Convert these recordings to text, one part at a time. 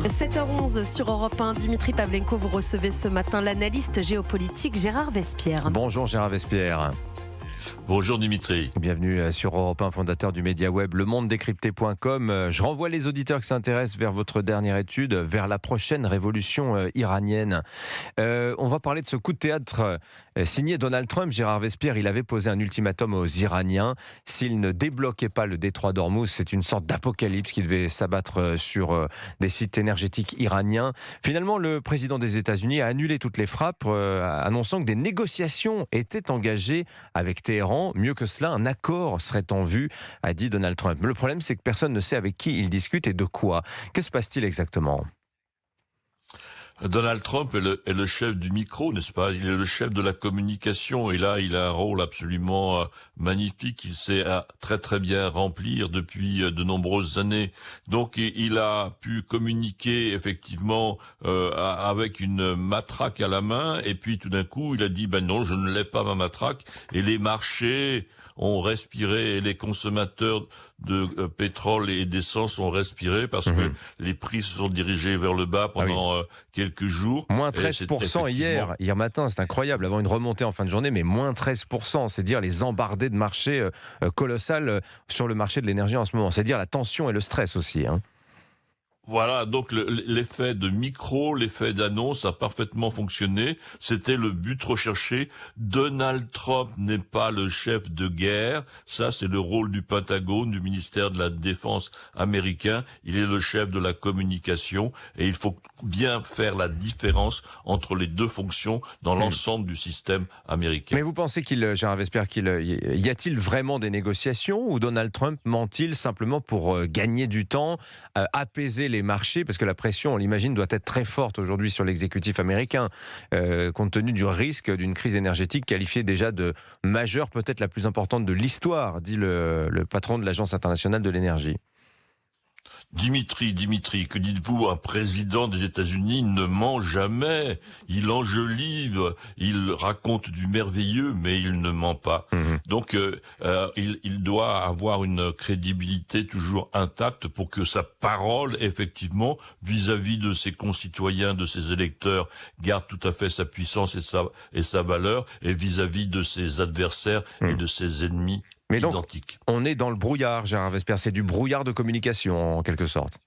7h11 sur Europe 1. Dimitri Pavlenko, vous recevez ce matin l'analyste géopolitique Gérard Vespierre. Bonjour Gérard Vespierre. Bonjour Dimitri. Bienvenue sur Europe 1, fondateur du média web lemondedécrypté.com. Je renvoie les auditeurs qui s'intéressent vers votre dernière étude, vers la prochaine révolution iranienne. On va parler de ce coup de théâtre signé Donald Trump. Gérard Vespierre, il avait posé un ultimatum aux Iraniens. S'ils ne débloquaient pas le détroit d'Ormuz, c'est une sorte d'apocalypse qui devait s'abattre sur des sites énergétiques iraniens. Finalement, le président des États-Unis a annulé toutes les frappes, annonçant que des négociations étaient engagées avec Téhéran. Mieux que cela, un accord serait en vue, a dit Donald Trump. Mais le problème, c'est que personne ne sait avec qui il discute et de quoi. Que se passe-t-il exactement ? Donald Trump est le chef du micro, n'est-ce pas ? Il est le chef de la communication et là, il a un rôle absolument magnifique qu'il sait très très bien remplir depuis de nombreuses années. Donc, il a pu communiquer effectivement avec une matraque à la main et puis tout d'un coup, il a dit « ben non, je ne lève pas ma matraque » et les marchés ont respiré et les consommateurs de pétrole et d'essence ont respiré parce que les prix se sont dirigés vers le bas pendant quelques jours. Moins 13% hier matin, c'est incroyable, avant une remontée en fin de journée, mais moins 13%, c'est dire les embardées de marché colossales sur le marché de l'énergie en ce moment, c'est dire la tension et le stress aussi, hein. Voilà, donc l'effet de micro, l'effet d'annonce a parfaitement fonctionné. C'était le but recherché. Donald Trump n'est pas le chef de guerre. Ça, c'est le rôle du Pentagone, du ministère de la Défense américain. Il est le chef de la communication et il faut bien faire la différence entre les deux fonctions dans l'ensemble du système américain. Mais vous pensez Gérard Vespierre, y a-t-il vraiment des négociations ou Donald Trump ment-il simplement pour gagner du temps, apaiser les marchés, parce que la pression, on l'imagine, doit être très forte aujourd'hui sur l'exécutif américain, compte tenu du risque d'une crise énergétique qualifiée déjà de majeure, peut-être la plus importante de l'histoire, dit le patron de l'Agence internationale de l'énergie. Dimitri, que dites-vous? Un président des États-Unis ne ment jamais. Il enjolive, il raconte du merveilleux, mais il ne ment pas. Donc, il doit avoir une crédibilité toujours intacte pour que sa parole, effectivement, vis-à-vis de ses concitoyens, de ses électeurs, garde tout à fait sa puissance et sa valeur, et vis-à-vis de ses adversaires et de ses ennemis. Mais donc, identique. On est dans le brouillard, Gérard Vespierre. C'est du brouillard de communication, en quelque sorte.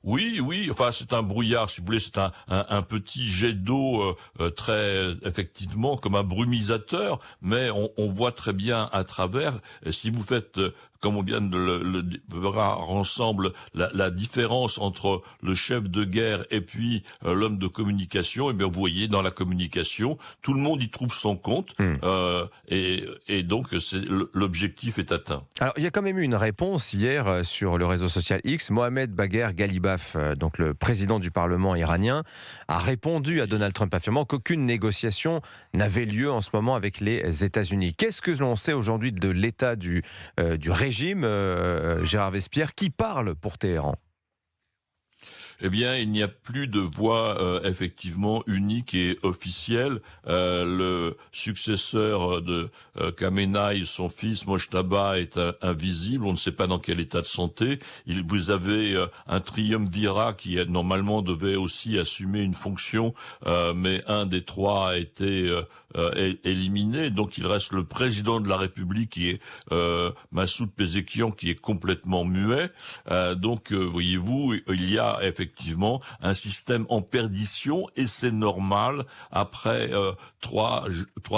Oui, enfin c'est un brouillard, si vous voulez, c'est un petit jet d'eau très effectivement comme un brumisateur, mais on voit très bien à travers. Et si vous faites comme on vient de le voir ensemble, la différence entre le chef de guerre et puis l'homme de communication, et bien vous voyez dans la communication, tout le monde y trouve son compte, et donc l'objectif est atteint. Alors il y a quand même eu une réponse hier sur le réseau social X. Mohamed Bagher Ghalibaf, donc le président du Parlement iranien, a répondu à Donald Trump affirmant qu'aucune négociation n'avait lieu en ce moment avec les États-Unis. Qu'est-ce que l'on sait aujourd'hui de l'état du régime, Gérard Vespierre, qui parle pour Téhéran ? Eh bien, il n'y a plus de voix effectivement unique et officielle. Le successeur de Khamenei, son fils Mojtaba, est invisible. On ne sait pas dans quel état de santé. Vous avez un triumvirat qui normalement devait aussi assumer une fonction, mais un des trois a été éliminé. Donc, il reste le président de la République qui est Massoud Pezeshkian, qui est complètement muet. Donc, voyez-vous, il y a effectivement un système en perdition et c'est normal après trois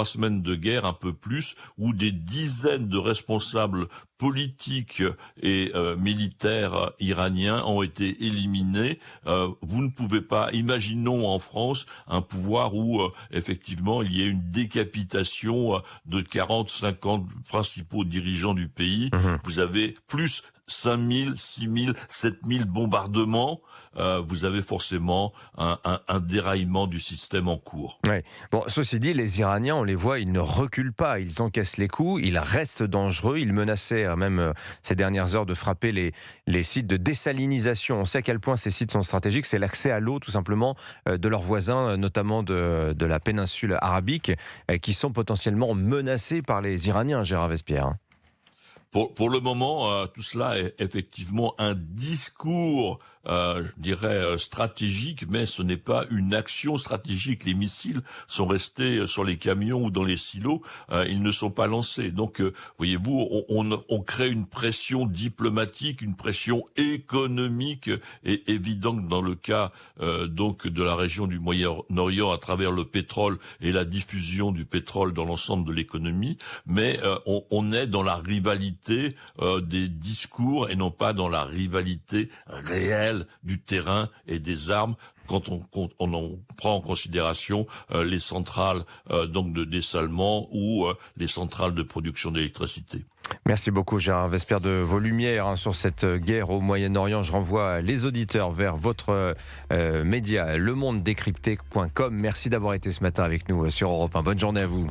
semaines de guerre, un peu plus, où des dizaines de responsables politiques et militaires iraniens ont été éliminés. Vous ne pouvez pas, imaginons en France un pouvoir où effectivement il y a une décapitation de 40-50 principaux dirigeants du pays. Vous avez plus 5 000, 6 000, 7 000 bombardements, vous avez forcément un déraillement du système en cours. Ouais. Bon, ceci dit, les Iraniens, on les voit, ils ne reculent pas, ils encaissent les coups, ils restent dangereux, ils menaçaient même ces dernières heures de frapper les sites de désalinisation. On sait à quel point ces sites sont stratégiques, c'est l'accès à l'eau tout simplement de leurs voisins, notamment de la péninsule arabique, qui sont potentiellement menacés par les Iraniens, Gérard Vespierre. Pour le moment, tout cela est effectivement un discours je dirais, stratégique, mais ce n'est pas une action stratégique. Les missiles sont restés sur les camions ou dans les silos, ils ne sont pas lancés. Donc, voyez-vous, on crée une pression diplomatique, une pression économique, et évidente dans le cas donc de la région du Moyen-Orient à travers le pétrole et la diffusion du pétrole dans l'ensemble de l'économie, mais on est dans la rivalité des discours et non pas dans la rivalité réelle du terrain et des armes, quand on prend en considération les centrales donc de dessalement ou les centrales de production d'électricité. Merci beaucoup Gérard Vesper de vos lumières sur cette guerre au Moyen-Orient. Je renvoie les auditeurs vers votre média lemondedécrypté.com. Merci d'avoir été ce matin avec nous sur Europe 1. Bonne journée à vous.